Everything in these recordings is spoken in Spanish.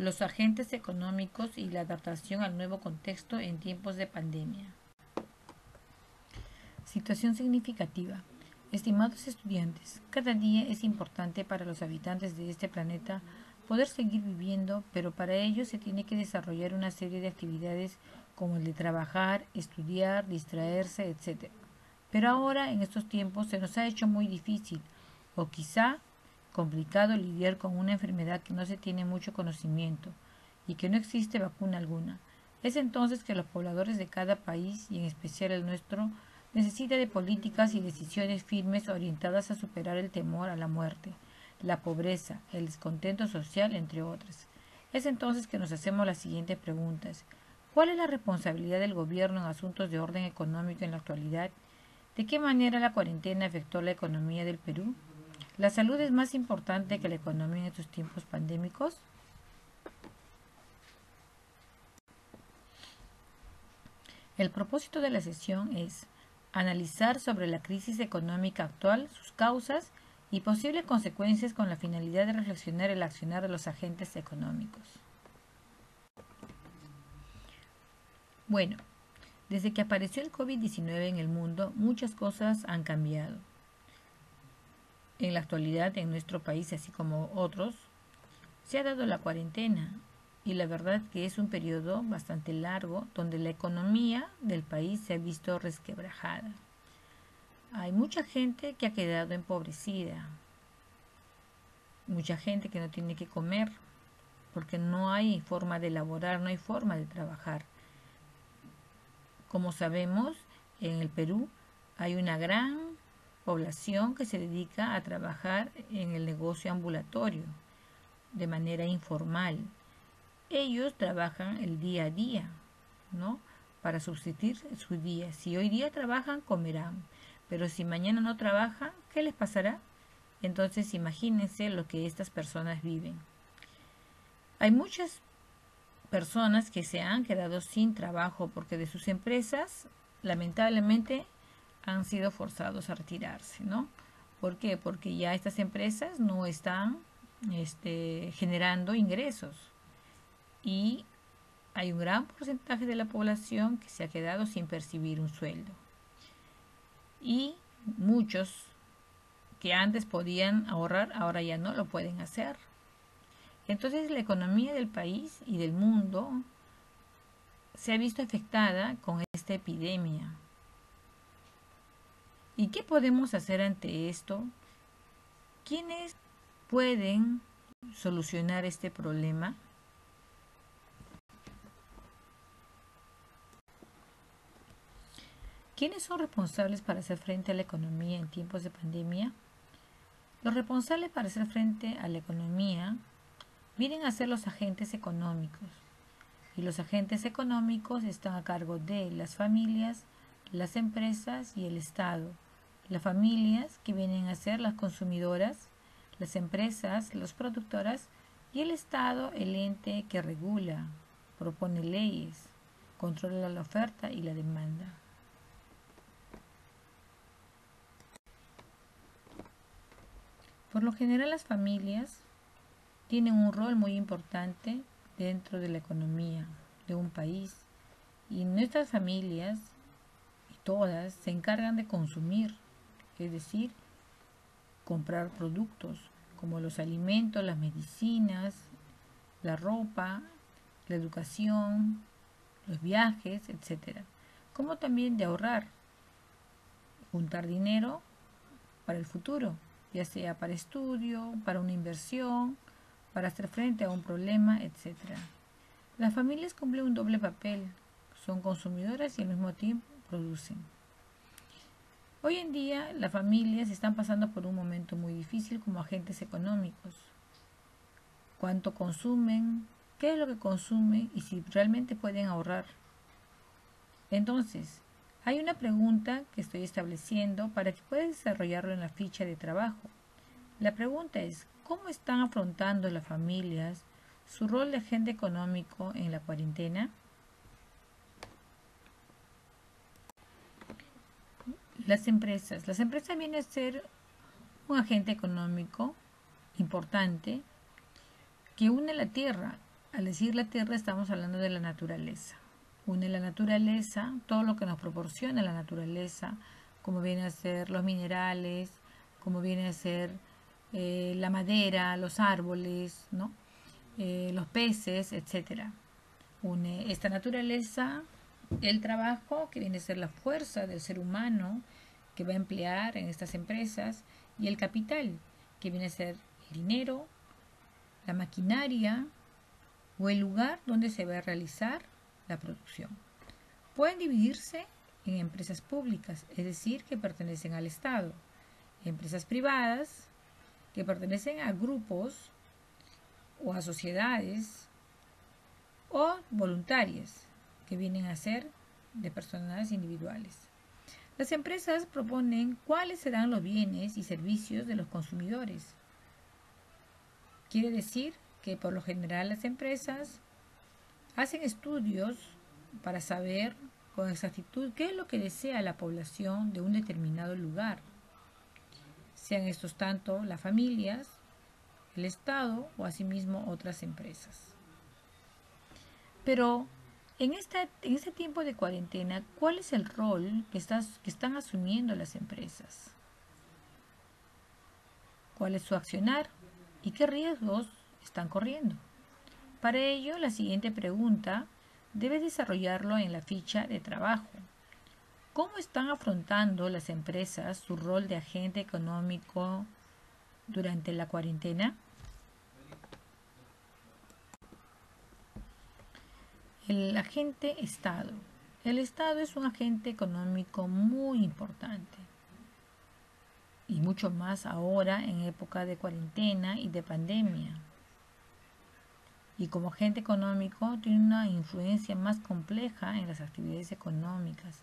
los agentes económicos y la adaptación al nuevo contexto en tiempos de pandemia. Situación significativa. Estimados estudiantes, cada día es importante para los habitantes de este planeta poder seguir viviendo, pero para ello se tiene que desarrollar una serie de actividades como el de trabajar, estudiar, distraerse, etc. Pero ahora, en estos tiempos, se nos ha hecho muy difícil, o quizá complicado, lidiar con una enfermedad que no se tiene mucho conocimiento y que no existe vacuna alguna. Es entonces que los pobladores de cada país, y en especial el nuestro, necesita de políticas y decisiones firmes orientadas a superar el temor a la muerte, la pobreza, el descontento social, entre otras. Es entonces que nos hacemos las siguientes preguntas. ¿Cuál es la responsabilidad del gobierno en asuntos de orden económico en la actualidad? ¿De qué manera la cuarentena afectó la economía del Perú? ¿La salud es más importante que la economía en estos tiempos pandémicos? El propósito de la sesión es analizar sobre la crisis económica actual, sus causas y posibles consecuencias con la finalidad de reflexionar el accionar de los agentes económicos. Bueno, desde que apareció el COVID-19 en el mundo, muchas cosas han cambiado. En la actualidad, en nuestro país, así como otros, se ha dado la cuarentena y la verdad que es un periodo bastante largo donde la economía del país se ha visto resquebrajada. Hay mucha gente que ha quedado empobrecida, mucha gente que no tiene que comer porque no hay forma de elaborar, no hay forma de trabajar. Como sabemos, en el Perú hay una gran población que se dedica a trabajar en el negocio ambulatorio de manera informal. Ellos trabajan el día a día, ¿no? Para subsistir su día. Si hoy día trabajan, comerán. Pero si mañana no trabajan, ¿qué les pasará? Entonces imagínense lo que estas personas viven. Hay muchas personas que se han quedado sin trabajo porque de sus empresas, lamentablemente, han sido forzados a retirarse, ¿no? ¿Por qué? Porque ya estas empresas no están generando ingresos y hay un gran porcentaje de la población que se ha quedado sin percibir un sueldo. Y muchos que antes podían ahorrar, ahora ya no lo pueden hacer. Entonces la economía del país y del mundo se ha visto afectada con esta epidemia. ¿Y qué podemos hacer ante esto? ¿Quiénes pueden solucionar este problema? ¿Quiénes son responsables para hacer frente a la economía en tiempos de pandemia? Los responsables para hacer frente a la economía vienen a ser los agentes económicos. Y los agentes económicos están a cargo de las familias, las empresas y el Estado. Las familias, que vienen a ser las consumidoras, las empresas, las productoras, y el Estado, el ente que regula, propone leyes, controla la oferta y la demanda. Por lo general, las familias tienen un rol muy importante dentro de la economía de un país, y nuestras familias, y todas, se encargan de consumir, es decir, comprar productos como los alimentos, las medicinas, la ropa, la educación, los viajes, etc. Como también de ahorrar, juntar dinero para el futuro, ya sea para estudio, para una inversión, para hacer frente a un problema, etc. Las familias cumplen un doble papel, son consumidoras y al mismo tiempo producen. Hoy en día las familias están pasando por un momento muy difícil como agentes económicos. ¿Cuánto consumen? ¿Qué es lo que consumen? Y si realmente pueden ahorrar. Entonces, hay una pregunta que estoy estableciendo para que puedas desarrollarlo en la ficha de trabajo. La pregunta es, ¿cómo están afrontando las familias su rol de agente económico en la cuarentena? Las empresas. Las empresas vienen a ser un agente económico importante que une la tierra Al decir la tierra estamos hablando de la naturaleza. Une la naturaleza, todo lo que nos proporciona la naturaleza, como viene a ser los minerales, como viene a ser la madera, los árboles, ¿no? Los peces, etcétera. Une esta naturaleza, el trabajo, que viene a ser la fuerza del ser humano que va a emplear en estas empresas, y el capital, que viene a ser el dinero, la maquinaria o el lugar donde se va a realizar la producción. Pueden dividirse en empresas públicas, es decir, que pertenecen al Estado, empresas privadas, que pertenecen a grupos o a sociedades, o voluntarias, que vienen a ser de personas individuales. Las empresas proponen cuáles serán los bienes y servicios de los consumidores. Quiere decir que por lo general las empresas hacen estudios para saber con exactitud qué es lo que desea la población de un determinado lugar, sean estos tanto las familias, el Estado o asimismo otras empresas. Pero en este tiempo de cuarentena, ¿cuál es el rol que están asumiendo las empresas? ¿Cuál es su accionar y qué riesgos están corriendo? Para ello, la siguiente pregunta debes desarrollarlo en la ficha de trabajo. ¿Cómo están afrontando las empresas su rol de agente económico durante la cuarentena? El agente Estado. El Estado es un agente económico muy importante y mucho más ahora en época de cuarentena y de pandemia. Y como agente económico tiene una influencia más compleja en las actividades económicas,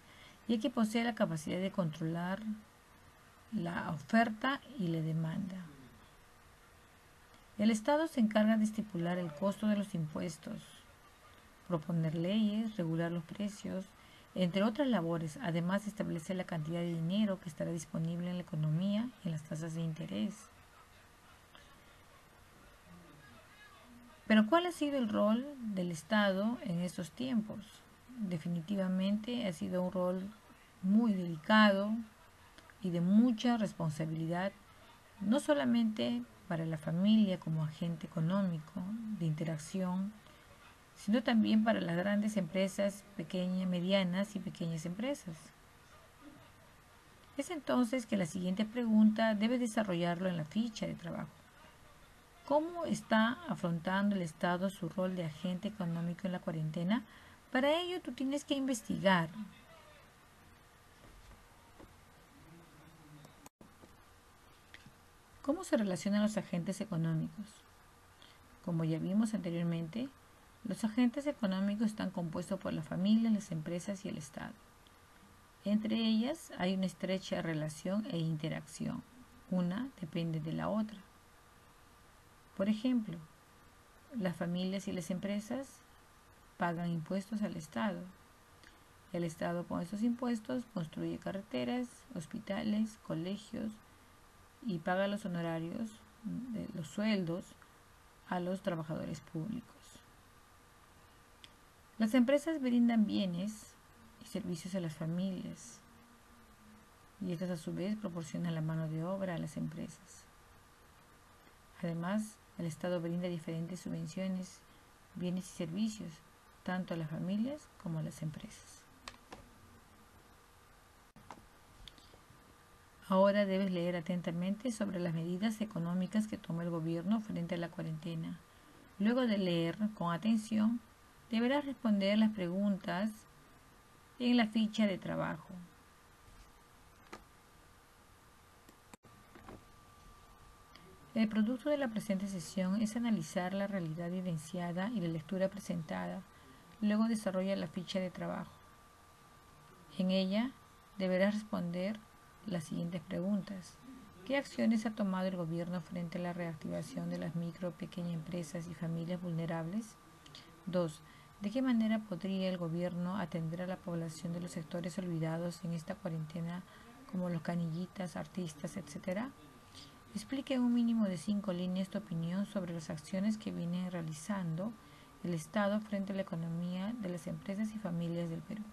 ya que posee la capacidad de controlar la oferta y la demanda. El Estado se encarga de estipular el costo de los impuestos, proponer leyes, regular los precios, entre otras labores. Además, establece la cantidad de dinero que estará disponible en la economía y en las tasas de interés. Pero ¿cuál ha sido el rol del Estado en estos tiempos? Definitivamente ha sido un rol muy delicado y de mucha responsabilidad, no solamente para la familia como agente económico de interacción, sino también para las grandes empresas, pequeñas, medianas y pequeñas empresas. Es entonces que la siguiente pregunta debe desarrollarlo en la ficha de trabajo. ¿Cómo está afrontando el Estado su rol de agente económico en la cuarentena? Para ello tú tienes que investigar. ¿Cómo se relacionan los agentes económicos? Como ya vimos anteriormente, los agentes económicos están compuestos por la familia, las empresas y el Estado. Entre ellas hay una estrecha relación e interacción. Una depende de la otra. Por ejemplo, las familias y las empresas pagan impuestos al Estado. El Estado con esos impuestos construye carreteras, hospitales, colegios y paga los honorarios, los sueldos a los trabajadores públicos. Las empresas brindan bienes y servicios a las familias y estas a su vez proporcionan la mano de obra a las empresas. Además, el Estado brinda diferentes subvenciones, bienes y servicios, tanto a las familias como a las empresas. Ahora debes leer atentamente sobre las medidas económicas que toma el gobierno frente a la cuarentena. Luego de leer con atención, deberás responder las preguntas en la ficha de trabajo. El producto de la presente sesión es analizar la realidad evidenciada y la lectura presentada. Luego desarrolla la ficha de trabajo. En ella deberás responder las siguientes preguntas. ¿Qué acciones ha tomado el gobierno frente a la reactivación de las micro, pequeñas empresas y familias vulnerables? 2. ¿De qué manera podría el gobierno atender a la población de los sectores olvidados en esta cuarentena, como los canillitas, artistas, etcétera? Explique en un mínimo de 5 líneas tu opinión sobre las acciones que viene realizando del Estado frente a la economía de las empresas y familias del Perú.